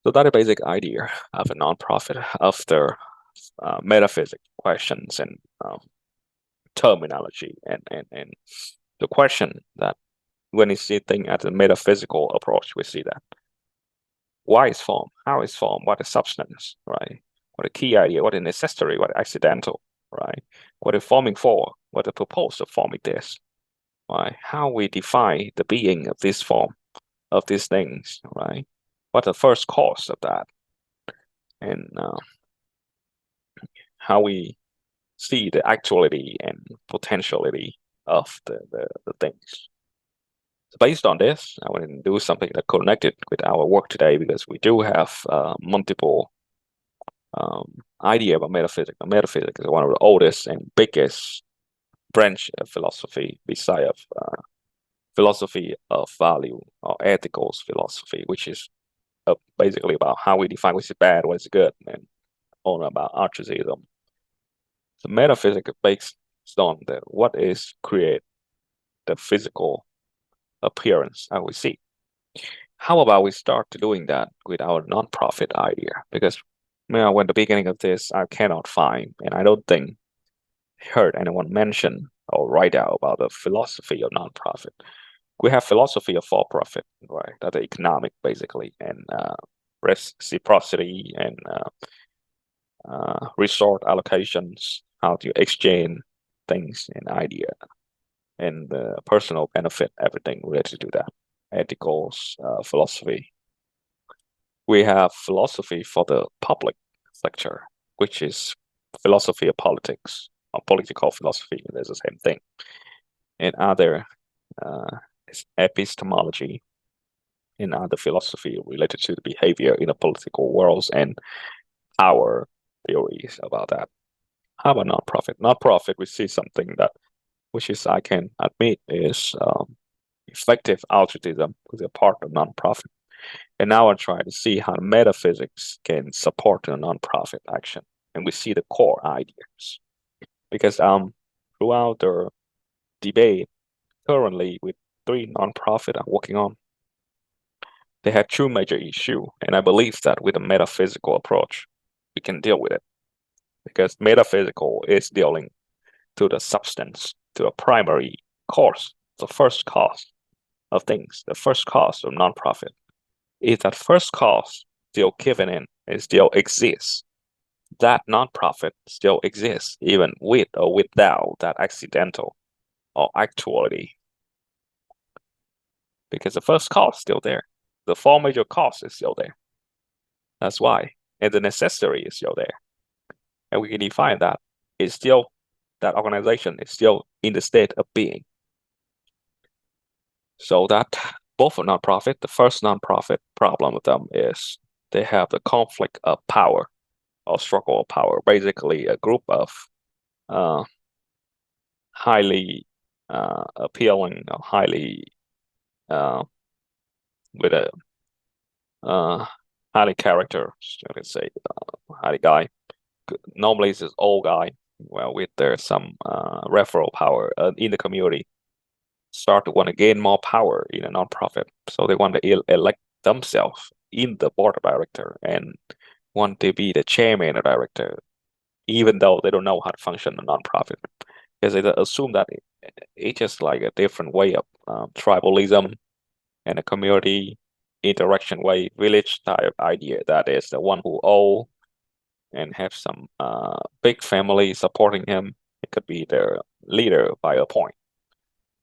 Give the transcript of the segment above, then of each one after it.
So that is the basic idea of a nonprofit, of the metaphysic questions and terminology, and the question that when you see things at the metaphysical approach, we see that why is form, how is form, what is substance, right? What a key idea, what is necessary, what is accidental, right? What is forming for, what the purpose of forming this, right? How we define the being of this form, of these things, right? What the first cause of that, and how we see the actuality and potentiality of the things. So based on this, I want to do something that connected with our work today because we do have multiple idea about metaphysics. Metaphysics is one of the oldest and biggest branch of philosophy beside of philosophy of value or ethical philosophy, which is basically about how we define what is bad, what is good, and all about altruism. So metaphysics is based on what is create the physical appearance that we see. How about we start doing that with our nonprofit idea? Because when the beginning of this, I cannot find, and I don't think heard anyone mention or write out about the philosophy of nonprofit. We have philosophy of for-profit, right? That's economic basically, and reciprocity and resource allocations, how to exchange things and idea, and the personal benefit, everything related to that. Ethicals, philosophy. We have philosophy for the public sector, which is philosophy of politics or political philosophy. There's the same thing. And other is epistemology and other philosophy related to the behavior in the political worlds and our theories about that. How about nonprofit? Nonprofit, we see something that, which is I can admit is effective altruism, because a part of nonprofit. And now I'm trying to see how metaphysics can support a nonprofit action. And we see the core ideas. Because throughout the debate currently with 3 nonprofit I'm working on, they have 2 major issues. And I believe that with a metaphysical approach, we can deal with it. Because metaphysical is dealing to the substance, to a primary cause, the first cause of things, the first cause of nonprofit. If that first cause still given in, it still exists, that nonprofit still exists, even with or without that accidental or actuality. Because the first cause is still there. The 4 major cause is still there. That's why. And the necessary is still there. And we can define that it's still, that organization is still in the state of being. So that both are nonprofit. The first nonprofit problem with them is they have the conflict of power or struggle of power. Basically, a group of highly appealing, highly with a highly character, you can say, highly guy. Normally, it's this old guy. Well, with there's some referral power in the community, start to want to gain more power in a nonprofit. So they want to elect themselves in the board of director and want to be the chairman or director, even though they don't know how to function a nonprofit, because they assume that it's just like a different way of tribalism and a community interaction way, village type idea that is the one who own and have some big family supporting him. It could be their leader by a point,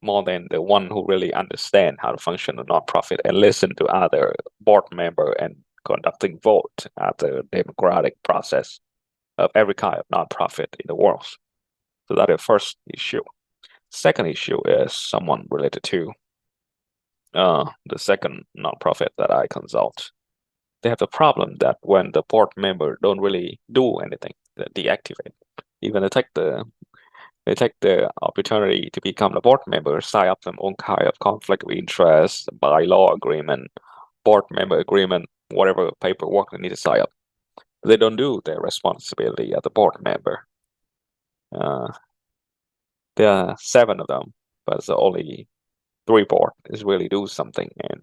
more than the one who really understand how to function a nonprofit and listen to other board member and conducting vote at the democratic process of every kind of nonprofit in the world. So that is the first issue. Second issue is someone related to the second nonprofit that I consult. They have the problem that when the board member don't really do anything, they deactivate. Even they take the opportunity to become a board member, sign up some own kind of conflict of interest, bylaw agreement, board member agreement, whatever paperwork they need to sign up. They don't do their responsibility as a board member. There are 7 of them, but it's only three board is really do something and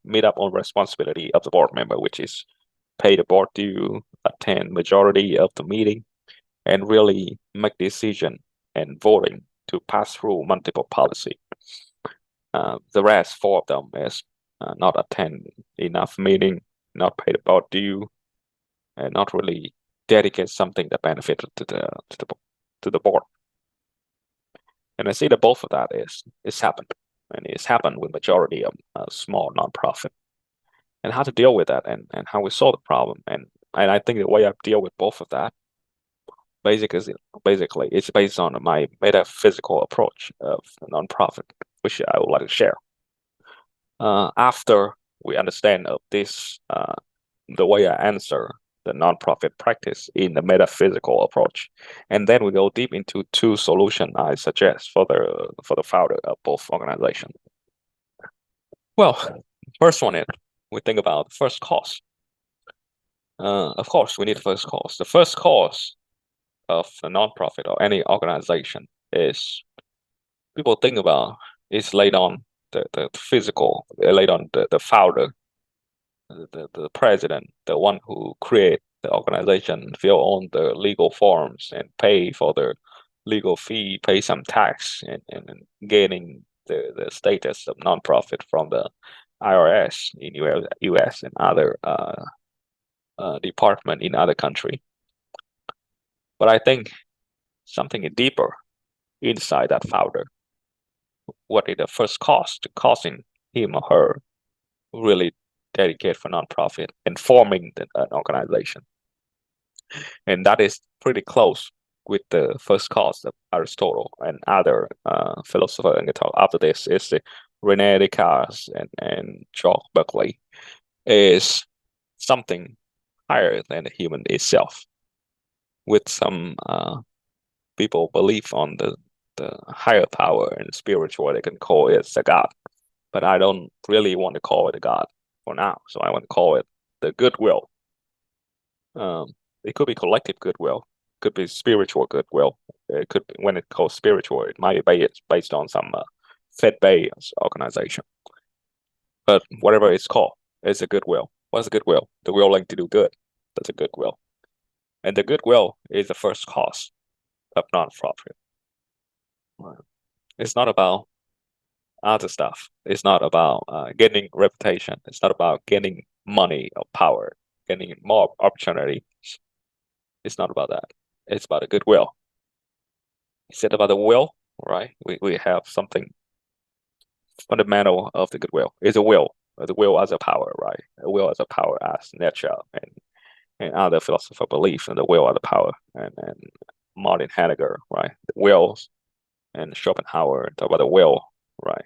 meet up on responsibility of the board member, which is pay the board due, attend majority of the meeting, and really make decision and voting to pass through multiple policy. The rest, four of them, is not attend enough meeting, not pay the board due, and not really dedicate something that benefits to the board. And I see that both of that is happened, and it's happened with majority of small nonprofit. And how to deal with that, and how we solve the problem, and I think the way I deal with both of that basically it's based on my metaphysical approach of nonprofit, which I would like to share. After we understand of this, the way I answer the nonprofit practice in the metaphysical approach, and then we go deep into two solutions I suggest for the founder of both organizations. Well, first one is we think about the first cause. Of course, we need the first cause. The first cause of a nonprofit or any organization is people think about is laid on the physical, laid on the founder, the president, the one who create the organization, fill on the legal forms and pay for the legal fee, pay some tax, and gaining the status of nonprofit from the IRS in US and other department in other country. But I think something deeper inside that founder. What is the first cause to causing him or her really dedicate for nonprofit and forming an organization? And that is pretty close with the first cause of Aristotle and other philosophers. And talk after this is Rene Descartes and Charles Berkeley, is something higher than the human itself. With some people believe on the higher power and spiritual, they can call it the God. But I don't really want to call it a God for now. So I want to call it the goodwill. It could be collective goodwill, could be spiritual goodwill. It could be, when it's called spiritual, it might be based on some faith-based organization. But whatever it's called, it's a goodwill. What's a goodwill? The willing to do good. That's a goodwill. And the goodwill is the first cause of nonprofit. It's not about other stuff. It's not about gaining reputation. It's not about gaining money or power, getting more opportunity. It's not about that. It's about a goodwill. Is it about the will? Right? We have something fundamental of the goodwill. It's a will. The will as a power, right? A will as a power as nature and other philosopher belief in the will as a power. And Martin Heidegger, right? The wills and Schopenhauer talk about the will, right?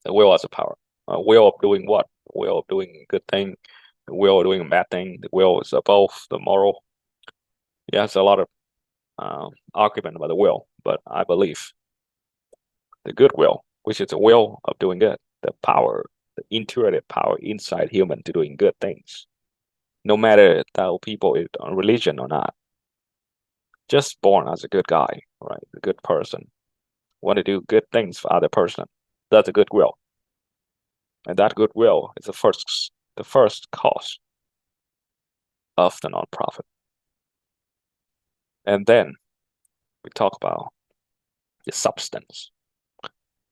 The will as a power. A will of doing what? Will of doing a good thing. The will of doing a bad thing. The will is above the moral. Yeah, there's a lot of argument about the will, but I believe the goodwill, which is the will of doing good, the power, the intuitive power inside human to doing good things, no matter how people is on religion or not. Just born as a good guy, right? A good person, want to do good things for other person. That's a goodwill, and that goodwill is the first cause of the nonprofit. And then we talk about the substance.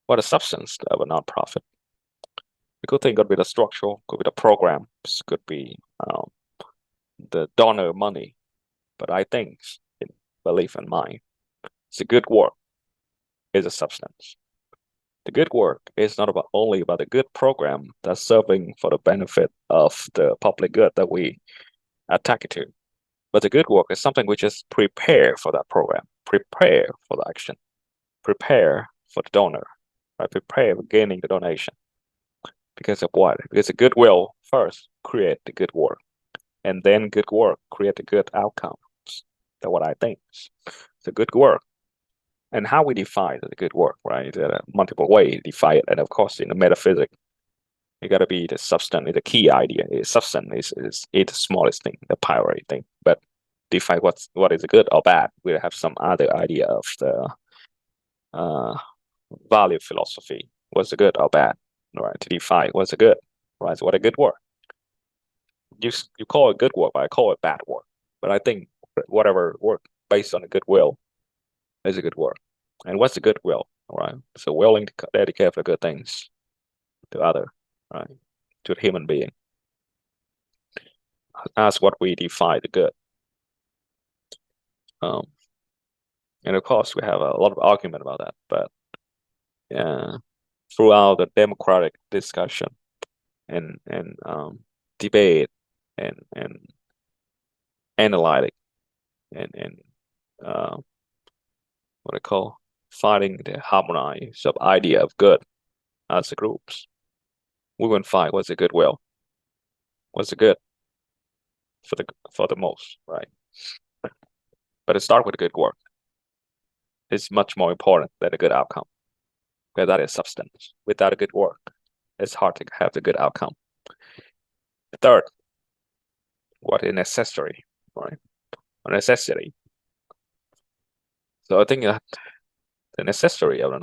What is substance of a nonprofit? The good thing could be the structure, could be the programs, could be the donor money. But I think, in belief in mine, it's a good work is a substance. The good work is not only about the good program that's serving for the benefit of the public good that we attack it to, but the good work is something we just prepare for that program, prepare for the action, prepare for the donor, right? Prepare for gaining the donation. Because of what? Because the goodwill first create the good work, and then good work create the good outcomes. That's what I think. It's a good work. And how we define the good work, right? There are multiple ways to define it. And of course, in the metaphysics, it got to be the substance, the key idea. Substance is the smallest thing, the priority thing. But define what is good or bad. We have some other idea of the value philosophy what's a good or bad, right? To define what's a good, right? So what a good work. You call it good work, but I call it bad work. But I think whatever work based on a goodwill is a good work. And what's a goodwill, right? So willing to dedicate for good things to other, right? To a human being. That's what we define the good. And of course, we have a lot of argument about that, but throughout the democratic discussion and debate and analytic and what I call finding the harmonize of idea of good as a groups, we will find what's a goodwill, what's a good for the most, right? But it starts with a good work. It's much more important than a good outcome, because that is substance. Without a good work, it's hard to have the good outcome. Third, what is necessary, right? A necessity. So I think that the necessary of a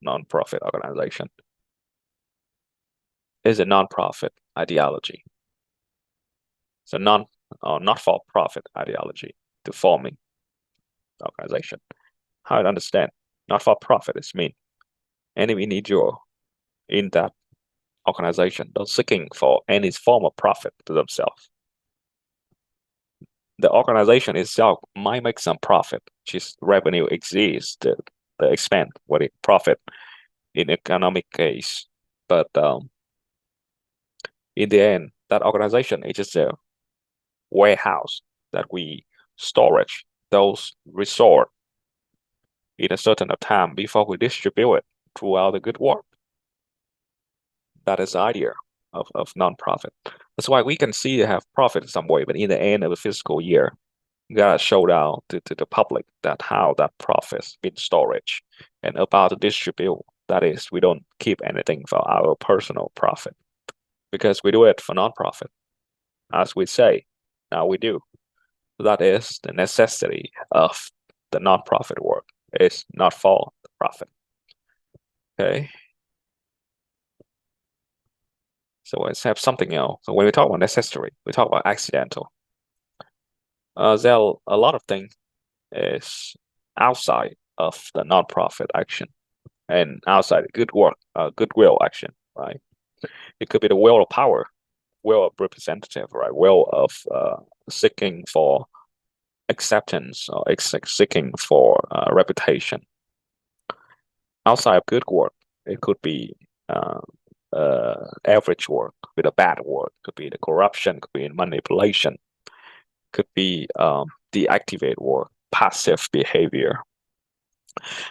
non-profit organization is a non-profit ideology. So not-for-profit ideology to forming the organization. How to understand not-for-profit is mean any individual in that organization not seeking for any form of profit to themselves. The organization itself might make some profit, which is revenue exceeds the expense, what it profit in economic case. But in the end, that organization is just a warehouse that we storage those resources in a certain time before we distribute it throughout the good work. That is the idea of non-profit. That's why we can see you have profit in some way, but in the end of the fiscal year, you gotta show out to the public that how that profit's been storage and about to distribute. That is, we don't keep anything for our personal profit because we do it for non-profit. As we say, now we do. That is the necessity of the non-profit work. It's not for the profit. Okay. So let's have something else. So when we talk about necessary, we talk about accidental. There are a lot of things is outside of the non-profit action and outside the good work, goodwill action, right? It could be the will of power, will of representative, right? Will of seeking for acceptance or seeking for reputation. Outside of good work, it could be average work, could be the bad work, could be the corruption, could be manipulation, could be deactivate work, passive behavior.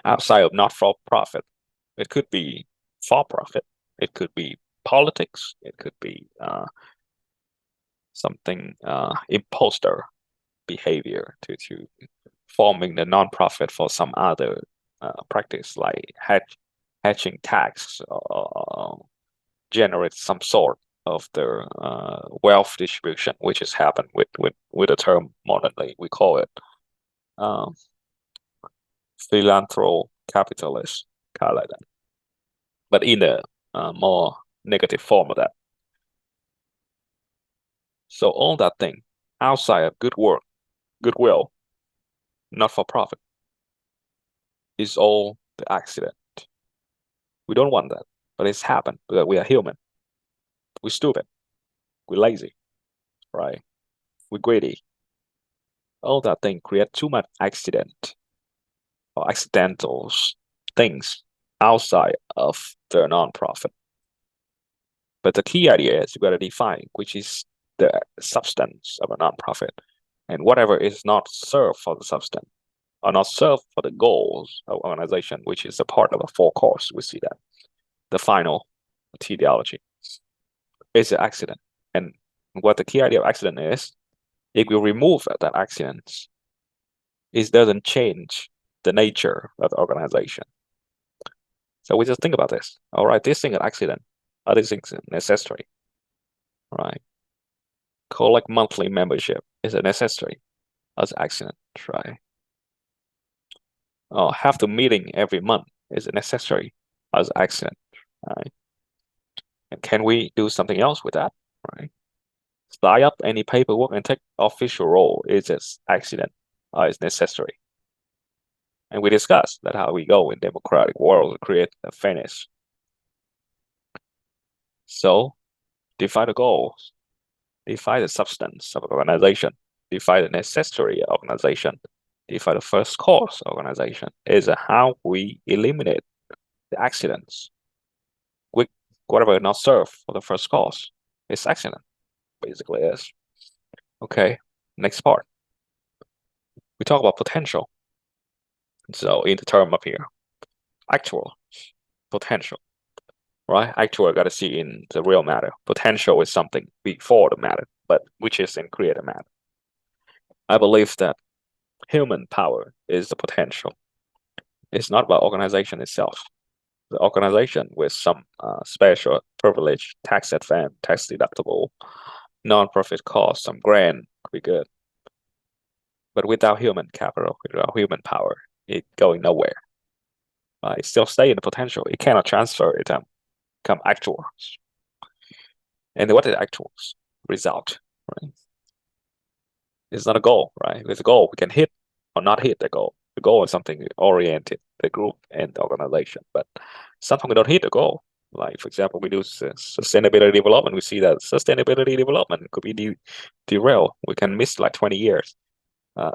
Outside of not-for-profit, it could be for-profit, it could be politics, it could be something imposter behavior to forming the non-profit for some other practice like hedging tax or generate some sort of the wealth distribution, which has happened with the term modernly. We call it philanthro capitalist, kind of like that, but in a more negative form of that. So all that thing outside of good work, goodwill, not for profit, is all the accident. We don't want that, but it's happened because we are human. We're stupid. We're lazy, right? We're greedy. All that thing create too much accident or accidentals things outside of the non-profit. But the key idea is you got to define which is the substance of a non-profit, and whatever is not served for the substance or not served for the goals of organization, which is a part of a four course. We see that the final teleology is an accident, and what the key idea of accident is, if you remove that accident, it doesn't change the nature of the organization. So we just think about this. All right, this thing is an accident. Other things are necessary. Right. Collect monthly membership is a necessary as accident, right? Have the meeting every month is a necessary as accident, right? And can we do something else with that, right? Tie up any paperwork and take official role is just accident, is necessary. And we discussed that how we go in democratic world to create a fairness. So define the goals, define the substance of organization, define the necessary organization, define the first cause organization is how we eliminate the accidents with whatever not serve for the first cause. It's accident, basically is. Okay, next part. We talk about potential. So in the term up here, actual, potential, right? Actual got to see in the real matter. Potential is something before the matter, but which is in creator matter. I believe that human power is the potential. It's not about organization itself. The organization with some special privilege, tax advance, tax deductible, non-profit cause, some grant could be good. But without human capital, without human power, it going nowhere. It still stay in the potential. It cannot transfer it and become actuals. And what is actuals? Result, right? It's not a goal, right? With a goal, we can hit or not hit the goal. The goal is something oriented, the group and the organization. But sometimes we don't hit the goal. Like, for example, we do sustainability development. We see that sustainability development could be derailed. We can miss like 20 years.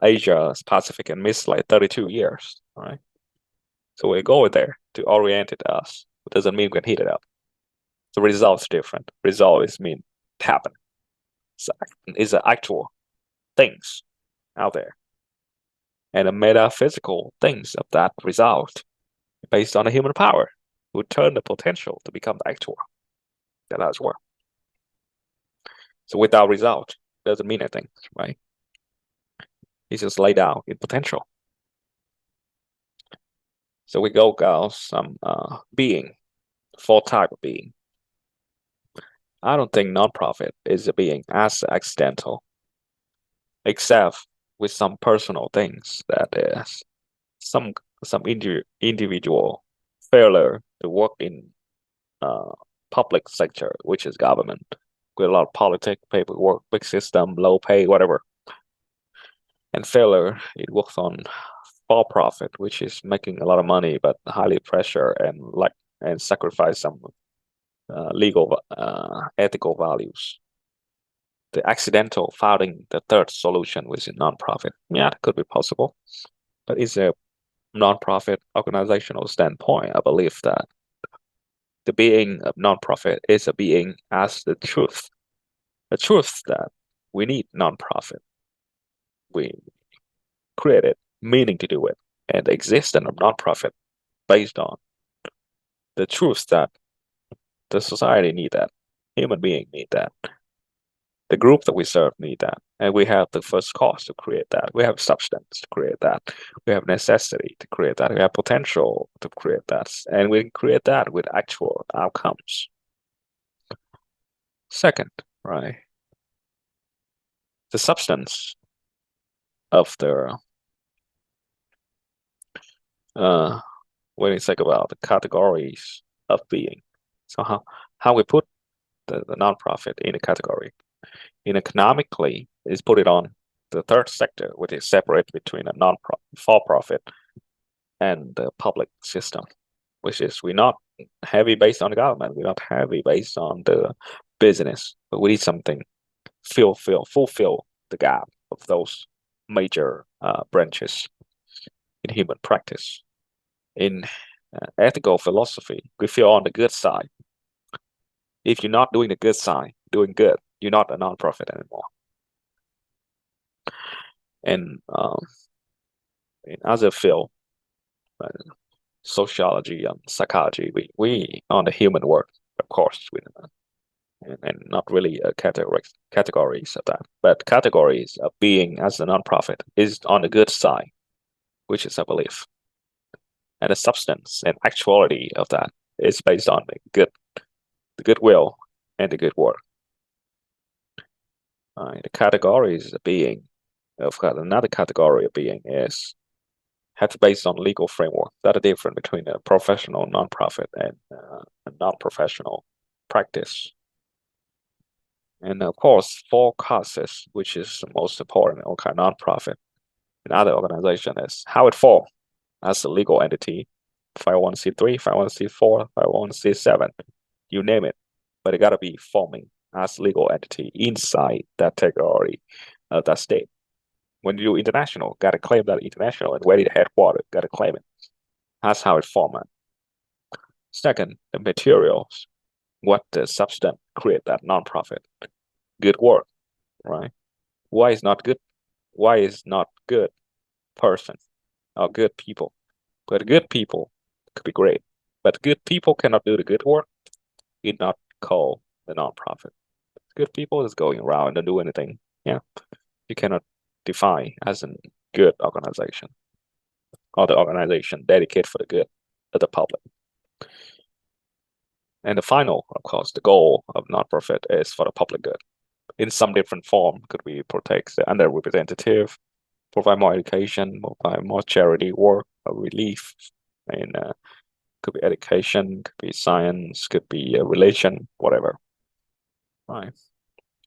Asia Pacific can miss like 32 years, right? So we go there to orient it us. It doesn't mean we can hit it up. The result's different. Result is mean it happened. It's an actual things out there. And the metaphysical things of that result based on the human power would turn the potential to become the actual. That's work. So without result, doesn't mean anything, right? It's just laid out in potential. So we go some being, four type of being. I don't think non-profit is a being as accidental, except with some personal things that is some individual failure to work in public sector, which is government, with a lot of politics, paperwork, big system, low pay, whatever. And failure, it works on for profit, which is making a lot of money but highly pressure and sacrifice some legal ethical values. The accidental founding the third solution, which is non-profit. Yeah, it could be possible, but it's a non-profit organizational standpoint. I believe that the being of non-profit is a being as the truth that we need non-profit. We created meaning to do it and the existence of non-profit based on the truth that the society need that, human being need that, the group that we serve need that, and we have the first cause to create that. We have substance to create that. We have necessity to create that. We have potential to create that, and we create that with actual outcomes. Second, right, the substance of the when we think about the categories of being. So how we put the nonprofit in a category. In economically, is put it on the third sector, which is separate between a for-profit and the public system, which is we're not heavy based on the government, we're not heavy based on the business, but we need something fulfill the gap of those major branches in human practice. In ethical philosophy, we feel on the good side. If you're not doing the good side, doing good, you're not a nonprofit anymore. And in other field, sociology and psychology, we on the human work, of course, and not really categories of that, but categories of being as a nonprofit is on the good side, which is a belief, and the substance and actuality of that is based on the goodwill and the good work. The categories of being, of another category of being is have to based on legal framework that are different between a professional non-profit and a non-professional practice. And of course, four causes, which is the most important in kind of non-profit and other organization, is how it forms as a legal entity, 501c3, 501c4, 501c7, you name it, but it got to be forming as legal entity inside that territory of that state. When you do international, got to claim that international, and where the headquarters, got to claim it. That's how it format. Second, the materials, what the substance create that nonprofit. Good work, right? Why is not good? Why is not good person or good people? But good people could be great, but good people cannot do the good work. It's not called the nonprofit. Good people is going around and don't do anything. Yeah, you cannot define as a good organization or the organization dedicated for the good of the public. And the final, of course, the goal of nonprofit is for the public good in some different form. Could be protect the underrepresented, provide more education, provide more charity work or relief, and could be education, could be science, could be religion, whatever. Right?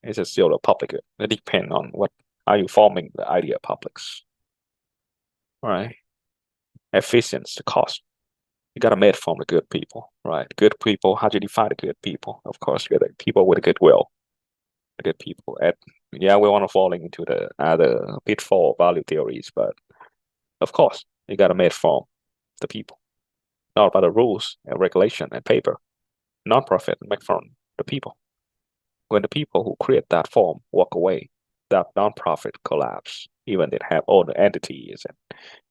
It's still a public good. It depends on what are you forming the idea of publics. Right? Efficiency, the cost. You gotta make from the good people, right? Good people. How do you define the good people? Of course, you're the people with a goodwill. The good people. And yeah, we want to fall into the other pitfall value theories, but of course, you gotta make from the people, not about the rules and regulation and paper. Non-profit make from the people. When the people who create that form walk away, that non-profit collapse. Even they have all the entities and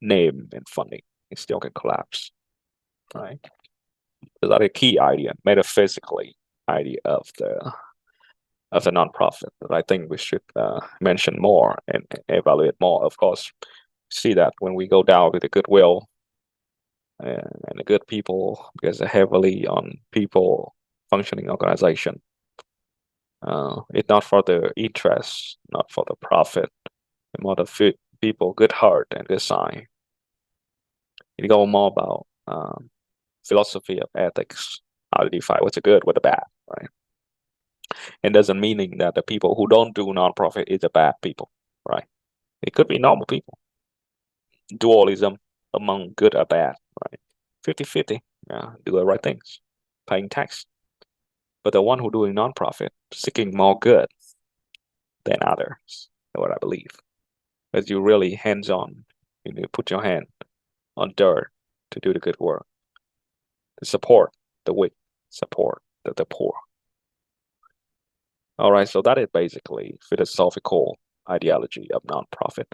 name and funding, it still can collapse. Right? Is that a key idea, metaphysically idea of the nonprofit that I think we should mention more and evaluate more. Of course, see that when we go down to the goodwill and the good people, because they're heavily on people functioning organization. It's not for the interest, not for the profit, more the people, good heart and good sign. It go more about philosophy of ethics, how to define what's a good, what's a bad, right? It doesn't mean that the people who don't do nonprofit is a bad people, right? It could be normal people. Dualism among good or bad, right? 50-50, yeah, do the right things, paying tax. But the one who doing nonprofit, seeking more good than others, what I believe. Because you really hands-on, you put your hand on dirt to do the good work, to support the weak, support the poor. All right, so that is basically philosophical ideology of nonprofit.